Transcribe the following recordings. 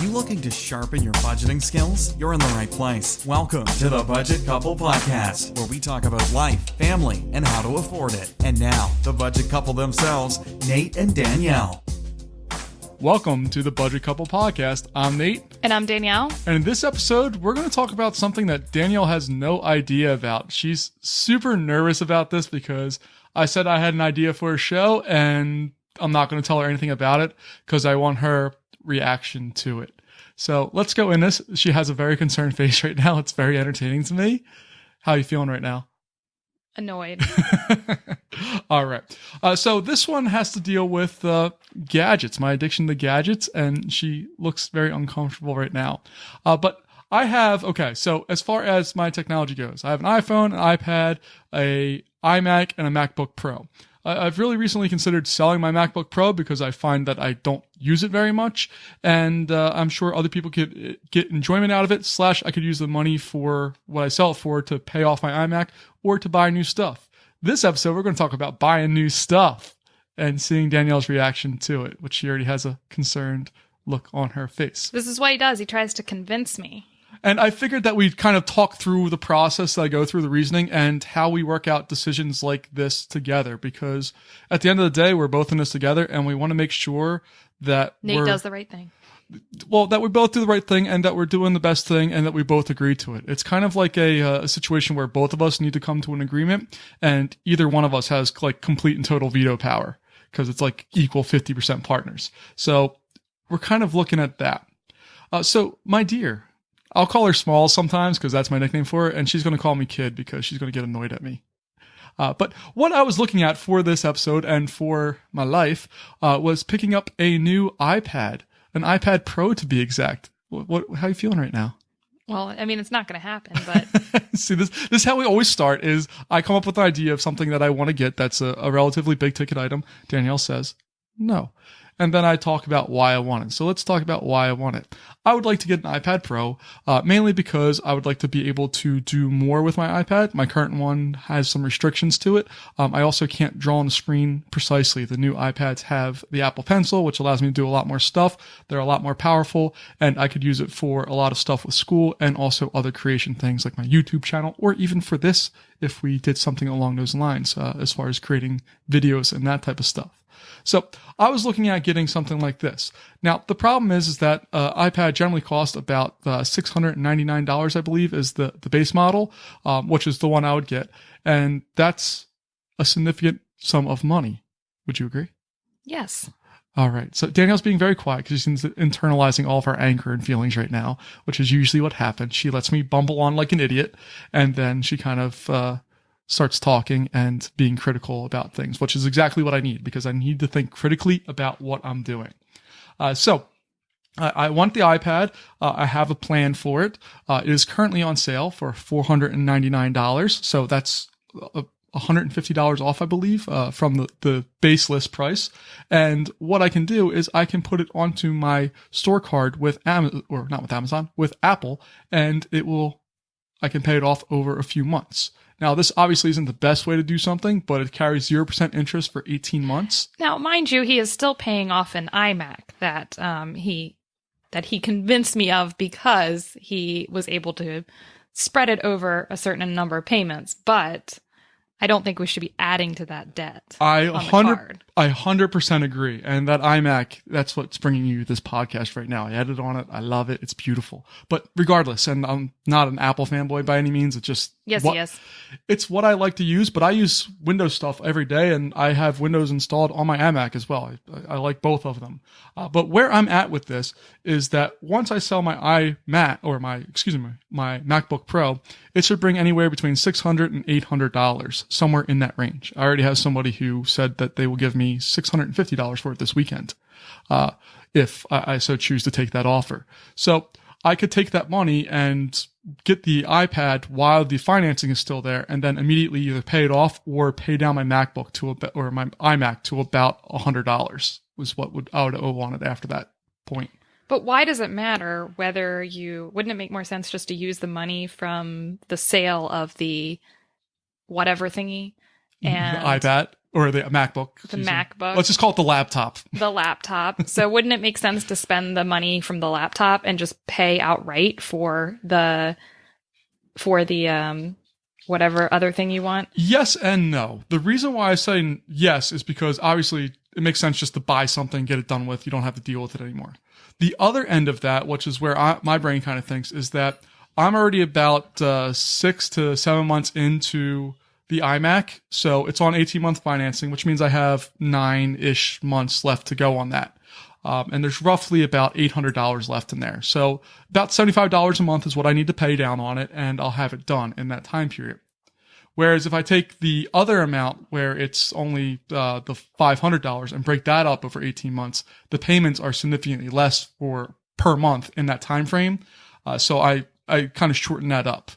you looking to sharpen your budgeting skills? You're in the right place. Welcome to the Budget Couple Podcast, where we talk about life, family, and how to afford it. And now, the Budget Couple themselves, Nate and Danielle. Welcome to the Budget Couple Podcast. I'm Nate. And I'm Danielle. And in this episode, we're going to talk about something that Danielle has no idea about. She's super nervous about this because I said I had an idea for a show, and I'm not going to tell her anything about it because I want her reaction to it. So let's go in this. She has a very concerned face right now. It's very entertaining to me. How are you feeling right now? Annoyed. All right. So this one has to deal with gadgets, my addiction to gadgets, and she looks very uncomfortable right now. But I have, so as far as my technology goes, I have an iPhone, an iPad, a iMac, and a MacBook Pro. I've really recently considered selling my MacBook Pro because I find that I don't use it very much, and I'm sure other people could get enjoyment out of it, / I could use the money for what I sell it for to pay off my iMac or to buy new stuff. This episode, we're going to talk about buying new stuff and seeing Danielle's reaction to it, which she already has a concerned look on her face. This is what he does. He tries to convince me. And I figured that we'd kind of talk through the process that I go through, the reasoning, and how we work out decisions like this together. Because at the end of the day, we're both in this together, and we want to make sure that Nate does the right thing. Well, that we both do the right thing, and that we're doing the best thing, and that we both agree to it. It's kind of like a situation where both of us need to come to an agreement, and either one of us has like complete and total veto power, because it's like equal 50% partners. So we're kind of looking at that. So my dear, I'll call her Small sometimes because that's my nickname for her, and she's going to call me Kid because she's going to get annoyed at me. But what I was looking at for this episode and for my life was picking up a new iPad, an iPad Pro to be exact. How are you feeling right now? Well, I mean, it's not going to happen, but... See, this is how we always start, is I come up with an idea of something that I want to get that's a relatively big ticket item. Danielle says, no. And then I talk about why I want it. So let's talk about why I want it. I would like to get an iPad Pro, mainly because I would like to be able to do more with my iPad. My current one has some restrictions to it. I also can't draw on the screen precisely. The new iPads have the Apple Pencil, which allows me to do a lot more stuff. They're a lot more powerful, and I could use it for a lot of stuff with school and also other creation things like my YouTube channel, or even for this, if we did something along those lines, as far as creating videos and that type of stuff. So I was looking at getting something like this. Now, the problem is that iPad generally costs about $699, I believe, is the base model, which is the one I would get. And that's a significant sum of money. Would you agree? Yes. All right. So Danielle's being very quiet because she's internalizing all of her anger and feelings right now, which is usually what happens. She lets me bumble on like an idiot, and then she kind of... starts talking and being critical about things, which is exactly what I need because I need to think critically about what I'm doing. So I want the iPad. I have a plan for it. It is currently on sale for $499. So that's $150 off, I believe, from the base list price. And what I can do is I can put it onto my store card with with Apple, and I can pay it off over a few months. Now, this obviously isn't the best way to do something, but it carries 0% interest for 18 months. Now, mind you, he is still paying off an iMac that he convinced me of because he was able to spread it over a certain number of payments. But I don't think we should be adding to that debt. I 100% agree. And that iMac, that's what's bringing you this podcast right now. I edited on it. I love it. It's beautiful. But regardless, and I'm not an Apple fanboy by any means. It's just... Yes. It's what I like to use, but I use Windows stuff every day, and I have Windows installed on my iMac as well. I like both of them. But where I'm at with this is that once I sell my iMac, or my MacBook Pro, it should bring anywhere between $600 and $800, somewhere in that range. I already have somebody who said that they will give me $650 for it this weekend, if I so choose to take that offer. So I could take that money and get the iPad while the financing is still there, and then immediately either pay it off or pay down my MacBook or my iMac to about $100 was what I would owe on it after that point. But why does it matter whether wouldn't it make more sense just to use the money from the sale of the whatever thingy? And the iPad? or the MacBook. The MacBook. Let's just call it the laptop. The laptop. So wouldn't it make sense to spend the money from the laptop and just pay outright for the whatever other thing you want? Yes and no. The reason why I say yes is because obviously it makes sense just to buy something, get it done with. You don't have to deal with it anymore. The other end of that, which is where my brain kind of thinks, is that I'm already about 6 to 7 months into the iMac. So it's on 18-month financing, which means I have 9-ish months left to go on that. And there's roughly about $800 left in there. So about $75 a month is what I need to pay down on it, and I'll have it done in that time period. Whereas if I take the other amount where it's only the $500 and break that up over 18 months, the payments are significantly less per month in that time frame. So I kind of shorten that up.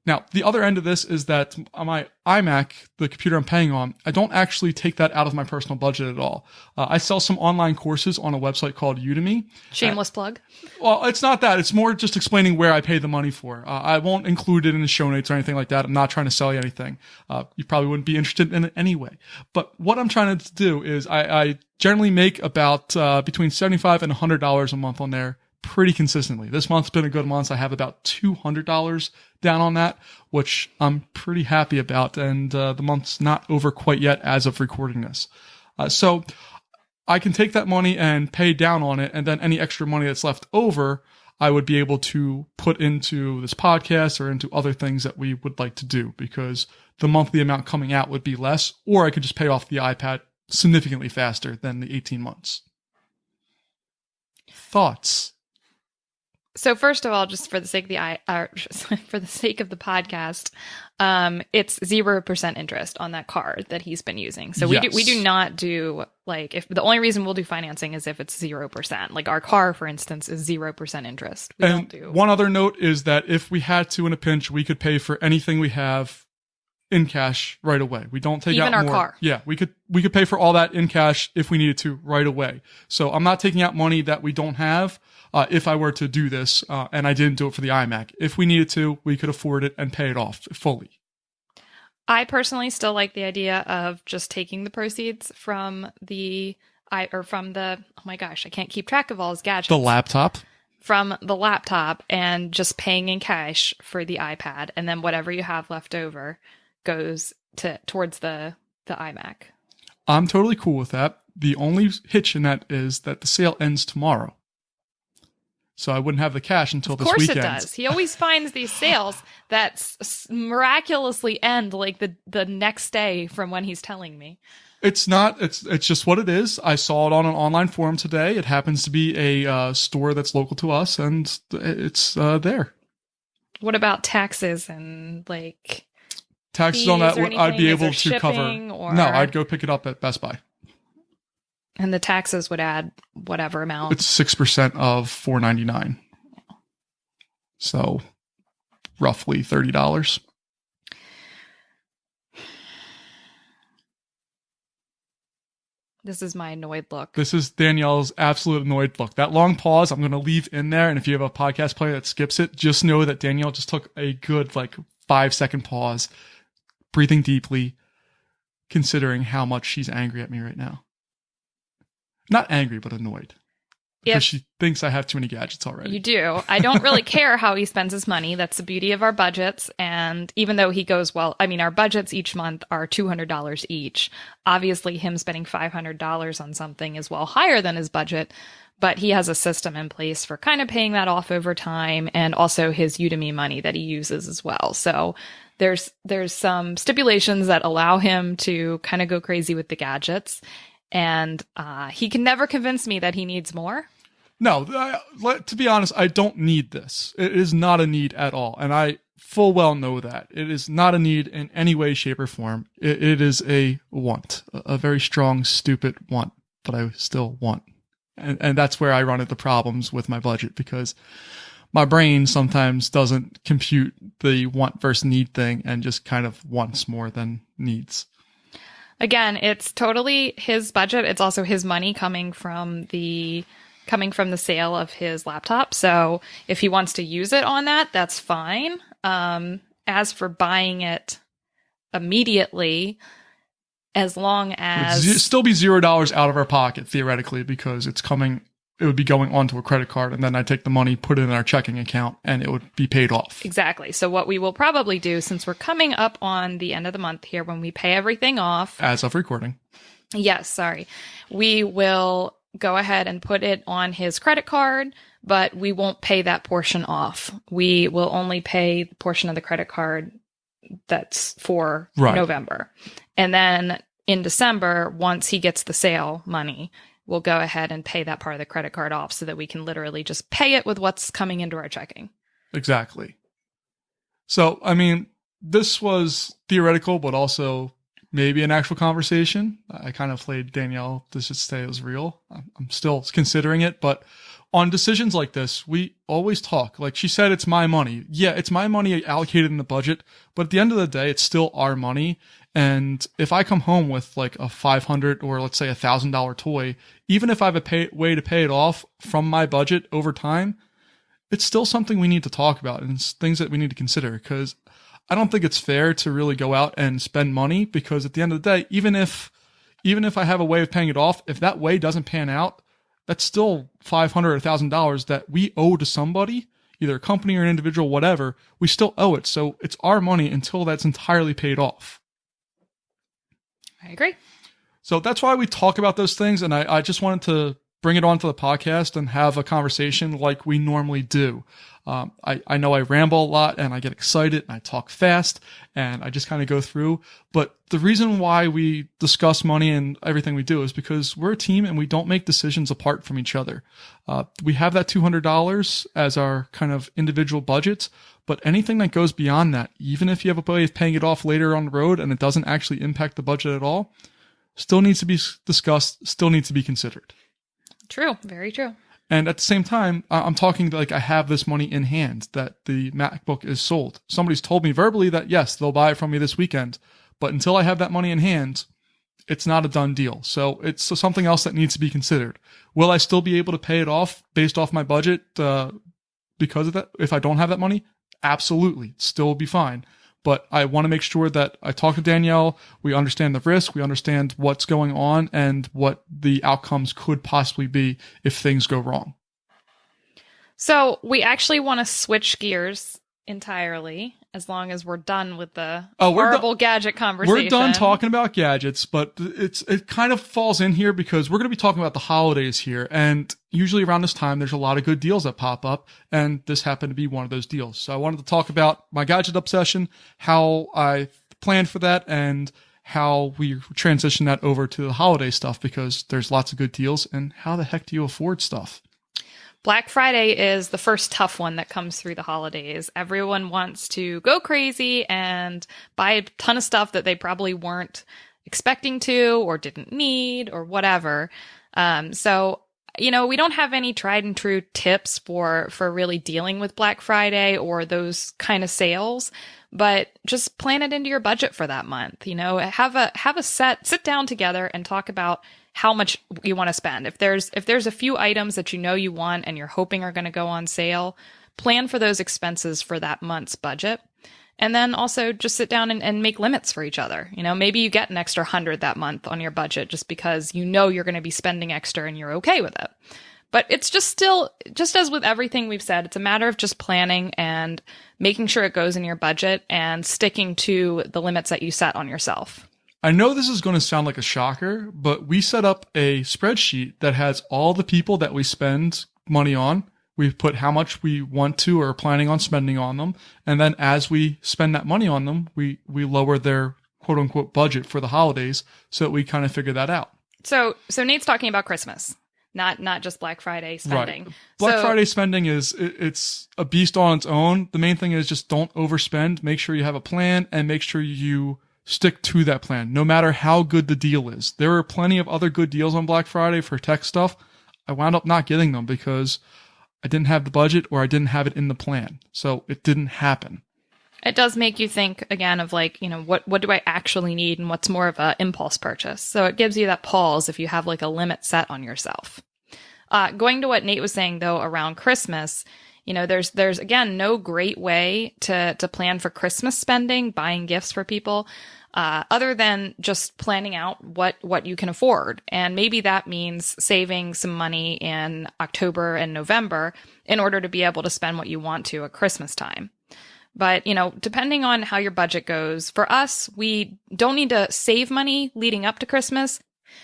Now, the other end of this is that my iMac, the computer I'm paying on, I don't actually take that out of my personal budget at all. I sell some online courses on a website called Udemy. Shameless plug. Well, it's not that. It's more just explaining where I pay the money for. I won't include it in the show notes or anything like that. I'm not trying to sell you anything. You probably wouldn't be interested in it anyway. But what I'm trying to do is I generally make about between $75 and $100 a month on there pretty consistently. This month's been a good month. I have about $200 down on that, which I'm pretty happy about. And the month's not over quite yet as of recording this. So I can take that money and pay down on it. And then any extra money that's left over, I would be able to put into this podcast or into other things that we would like to do, because the monthly amount coming out would be less, or I could just pay off the iPad significantly faster than the 18 months. Thoughts? So first of all, just for the sake of for the sake of the podcast, it's 0% interest on that card that he's been using. So we do not do, like, if the only reason we'll do financing is if it's 0%. Like our car, for instance, is 0% interest. We don't do. One other note is that if we had to in a pinch, we could pay for anything we have in cash right away. We don't take even out our more. Car. Yeah, we could pay for all that in cash if we needed to right away. So I'm not taking out money that we don't have. If I were to do this, and I didn't do it for the iMac, if we needed to, we could afford it and pay it off fully. I personally still like the idea of just taking the proceeds from oh my gosh, I can't keep track of all his gadgets. The laptop. From the laptop and just paying in cash for the iPad, and then whatever you have left over goes towards the iMac. I'm totally cool with that. The only hitch in that is that the sale ends tomorrow. So I wouldn't have the cash until this weekend. Of course it does. He always finds these sales that miraculously end like the next day from when he's telling me. It's not. It's just what it is. I saw it on an online forum today. It happens to be a store that's local to us, and it's there. What about taxes and like taxes on that? I'd be able to cover. Or... No, I'd go pick it up at Best Buy. And the taxes would add whatever amount. It's 6% of $4.99. So roughly $30. This is my annoyed look. This is Danielle's absolute annoyed look. That long pause I'm going to leave in there. And if you have a podcast player that skips it, just know that Danielle just took a good 5-second pause, breathing deeply, considering how much she's angry at me right now. Not angry, but annoyed. Because she thinks I have too many gadgets already. You do. I don't really care how he spends his money. That's the beauty of our budgets. And even though he goes, our budgets each month are $200 each. Obviously, him spending $500 on something is well higher than his budget. But he has a system in place for kind of paying that off over time, and also his Udemy money that he uses as well. So there's some stipulations that allow him to kind of go crazy with the gadgets. And he can never convince me that he needs more. No, to be honest, I don't need this. It is not a need at all. And I full well know that. It is not a need in any way, shape, or form. It is a want, a very strong, stupid want, but I still want. And that's where I run into problems with my budget, because my brain sometimes doesn't compute the want versus need thing and just kind of wants more than needs. Again, it's totally his budget. It's also his money coming from the sale of his laptop. So if he wants to use it on that, that's fine. As for buying it immediately, as long as still be $0 out of our pocket theoretically, because it would be going onto a credit card, and then I take the money, put it in our checking account, and it would be paid off. Exactly. So what we will probably do, since we're coming up on the end of the month here, when we pay everything off, as of recording. Yes, sorry. We will go ahead and put it on his credit card, but we won't pay that portion off. We will only pay the portion of the credit card that's for November. And then in December, once he gets the sale money, we'll go ahead and pay that part of the credit card off so that we can literally just pay it with what's coming into our checking. Exactly. So, I mean, this was theoretical, but also maybe an actual conversation. I kind of played Danielle to just say it was real. I'm still considering it, but on decisions like this, we always talk. Like she said, it's my money. Yeah, it's my money allocated in the budget, but at the end of the day, it's still our money. And if I come home with like a $500 or let's say $1,000 toy, even if I have a way to pay it off from my budget over time, it's still something we need to talk about and it's things that we need to consider, because I don't think it's fair to really go out and spend money, because at the end of the day, even if I have a way of paying it off, if that way doesn't pan out, that's still $500 or $1,000 that we owe to somebody, either a company or an individual, whatever. We still owe it. So it's our money until that's entirely paid off. I agree. So that's why we talk about those things. And I just wanted to bring it onto the podcast and have a conversation like we normally do. I know I ramble a lot and I get excited and I talk fast and I just kind of go through. But the reason why we discuss money and everything we do is because we're a team and we don't make decisions apart from each other. We have that $200 as our kind of individual budgets, but anything that goes beyond that, even if you have a way of paying it off later on the road and it doesn't actually impact the budget at all, still needs to be discussed, still needs to be considered. True. Very true. And at the same time, I'm talking like I have this money in hand, that the MacBook is sold. Somebody's told me verbally that, yes, they'll buy it from me this weekend. But until I have that money in hand, it's not a done deal. So it's something else that needs to be considered. Will I still be able to pay it off based off my budget because of that? If I don't have that money? Absolutely. Still will be fine. But I want to make sure that I talk to Danielle, we understand the risk, we understand what's going on, and what the outcomes could possibly be if things go wrong. So we actually want to switch gears entirely, as long as we're done with the horrible gadget conversation. We're done talking about gadgets, but it kind of falls in here because we're going to be talking about the holidays here. And usually around this time, there's a lot of good deals that pop up. And this happened to be one of those deals. So I wanted to talk about my gadget obsession, how I planned for that, and how we transition that over to the holiday stuff, because there's lots of good deals. And how the heck do you afford stuff? Black Friday is the first tough one that comes through the holidays. Everyone wants to go crazy and buy a ton of stuff that they probably weren't expecting to or didn't need or whatever. So, we don't have any tried and true tips for really dealing with Black Friday or those kind of sales, but just plan it into your budget for that month. Have a sit down together and talk about how much you want to spend. If there's a few items that you want and you're hoping are going to go on sale, plan for those expenses for that month's budget. And then also just sit down and make limits for each other. Maybe you get an extra 100 that month on your budget just because you're going to be spending extra and you're okay with it. But it's just as with everything we've said, it's a matter of just planning and making sure it goes in your budget and sticking to the limits that you set on yourself. I know this is going to sound like a shocker, but we set up a spreadsheet that has all the people that we spend money on. We've put how much we want to or are planning on spending on them. And then as we spend that money on them, we lower their quote unquote budget for the holidays so that we kind of figure that out. So Nate's talking about Christmas, not just Black Friday spending. Right. Black Friday spending it's a beast on its own. The main thing is just don't overspend. Make sure you have a plan and make sure you stick to that plan, no matter how good the deal is. There are plenty of other good deals on Black Friday for tech stuff. I wound up not getting them because I didn't have the budget or I didn't have it in the plan. So it didn't happen. It does make you think again of what do I actually need and what's more of an impulse purchase. So it gives you that pause if you have like a limit set on yourself. Going to what Nate was saying though around Christmas, There's again, no great way to plan for Christmas spending, buying gifts for people, other than just planning out what you can afford. And maybe that means saving some money in October and November in order to be able to spend what you want to at Christmas time. But, depending on how your budget goes, for us, we don't need to save money leading up to Christmas.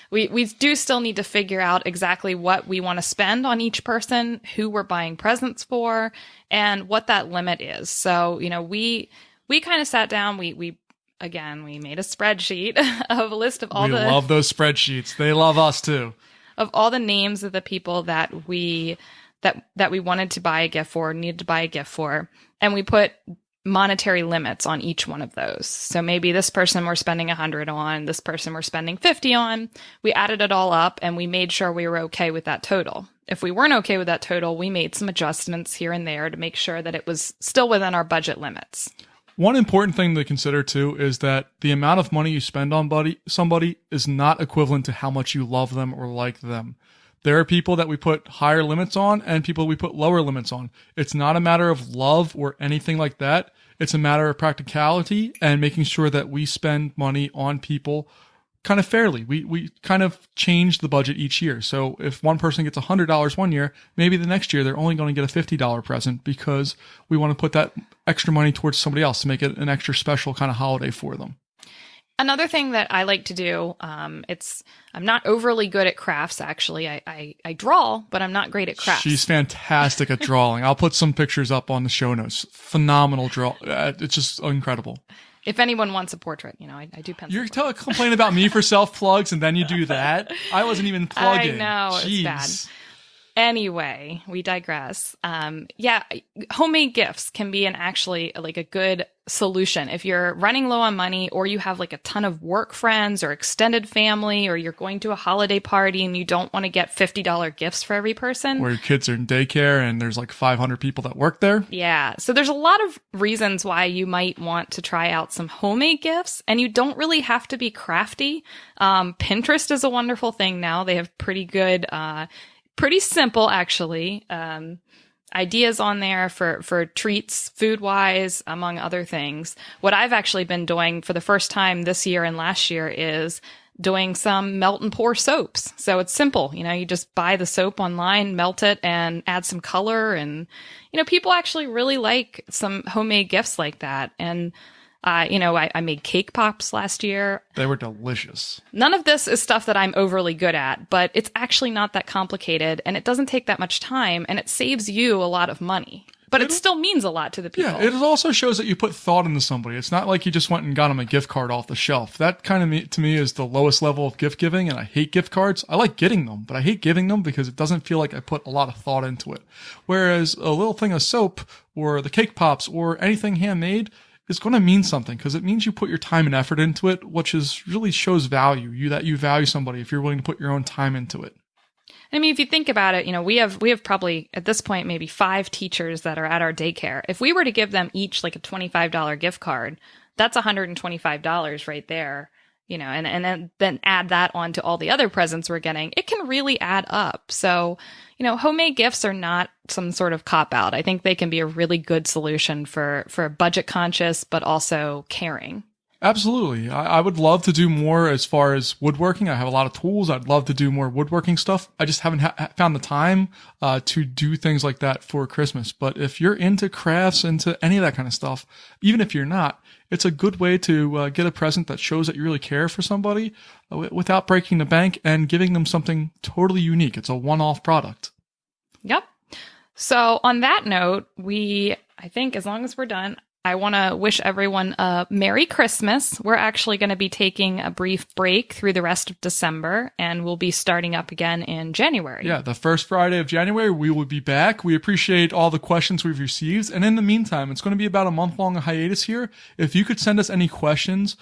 We do still need to figure out exactly what we want to spend on each person, who we're buying presents for, and what that limit is. So, we kind of sat down, we made a spreadsheet of a list of all we love those spreadsheets. They love us too. Of all the names of the people that we wanted to buy a gift for, needed to buy a gift for, and we put monetary limits on each one of those. So maybe this person we're spending 100 on, this person we're spending 50 on. We added it all up and we made sure we were okay with that total. If we weren't okay with that total, we made some adjustments here and there to make sure that it was still within our budget limits. One important thing to consider too is that the amount of money you spend on somebody is not equivalent to how much you love them or like them. There are people that we put higher limits on and people we put lower limits on. It's not a matter of love or anything like that. It's a matter of practicality and making sure that we spend money on people kind of fairly. We kind of change the budget each year. So if one person gets $100 one year, maybe the next year they're only going to get a $50 present because we want to put that extra money towards somebody else to make it an extra special kind of holiday for them. Another thing that I like to do, I'm not overly good at crafts, actually. I draw, but I'm not great at crafts. She's fantastic at drawing. I'll put some pictures up on the show notes. Phenomenal draw. It's just incredible. If anyone wants a portrait, I do pencil. You're complaining about me for self-plugs and then you do that? I wasn't even plugging. I know, Jeez. It's bad. Anyway, we digress. Homemade gifts can be actually a good solution. If you're running low on money or you have a ton of work friends or extended family or you're going to a holiday party and you don't want to get $50 gifts for every person. Or your kids are in daycare and there's 500 people that work there. Yeah. So there's a lot of reasons why you might want to try out some homemade gifts and you don't really have to be crafty. Pinterest is a wonderful thing now. They have pretty good, pretty simple, actually, ideas on there for treats, food-wise, among other things. What I've actually been doing for the first time this year and last year is doing some melt and pour soaps. So it's simple. You just buy the soap online, melt it, and add some color. And, people actually really like some homemade gifts like that. And I made cake pops last year. They were delicious. None of this is stuff that I'm overly good at, but it's actually not that complicated and it doesn't take that much time and it saves you a lot of money. But it still means a lot to the people. Yeah, it also shows that you put thought into somebody. It's not like you just went and got them a gift card off the shelf. That kind of, to me, is the lowest level of gift giving, and I hate gift cards. I like getting them, but I hate giving them because it doesn't feel like I put a lot of thought into it. Whereas a little thing of soap or the cake pops or anything handmade is going to mean something because it means you put your time and effort into it, which really shows value, that you value somebody if you're willing to put your own time into it. I mean, if you think about it, we have probably at this point maybe 5 teachers that are at our daycare. If we were to give them each a $25 gift card, that's $125 right there. And then add that on to all the other presents we're getting. It can really add up. So, homemade gifts are not some sort of cop out. I think they can be a really good solution for budget conscious, but also caring. Absolutely. I would love to do more as far as woodworking. I have a lot of tools. I'd love to do more woodworking stuff. I just haven't found the time to do things like that for Christmas. But if you're into crafts, into any of that kind of stuff, even if you're not, it's a good way to get a present that shows that you really care for somebody without breaking the bank and giving them something totally unique. It's a one-off product. Yep. So on that note, I think as long as we're done, I want to wish everyone a Merry Christmas. We're actually going to be taking a brief break through the rest of December, and we'll be starting up again in January. Yeah, the first Friday of January, we will be back. We appreciate all the questions we've received. And in the meantime, it's going to be about a month-long hiatus here. If you could send us any questions,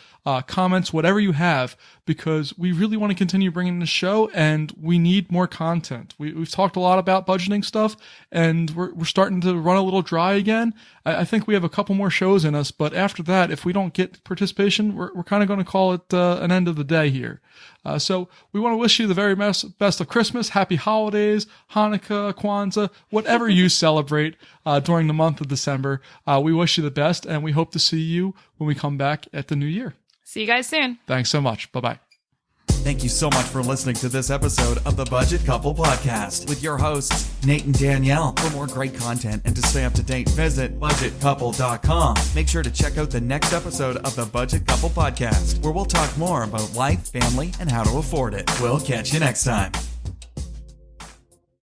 comments, whatever you have, because we really want to continue bringing the show, and we need more content. We've talked a lot about budgeting stuff, and we're starting to run a little dry again. I think we have a couple more more shows in us, but after that, if we don't get participation, we're kind of going to call it an end of the day here. So we want to wish you the very best of Christmas, happy holidays, Hanukkah, Kwanzaa, whatever you celebrate during the month of December. We wish you the best, and we hope to see you when we come back at the new year. See you guys soon. Thanks so much. Bye-bye. Thank you so much for listening to this episode of the Budget Couple Podcast with your hosts, Nate and Danielle. For more great content and to stay up to date, visit budgetcouple.com. Make sure to check out the next episode of the Budget Couple Podcast, where we'll talk more about life, family, and how to afford it. We'll catch you next time.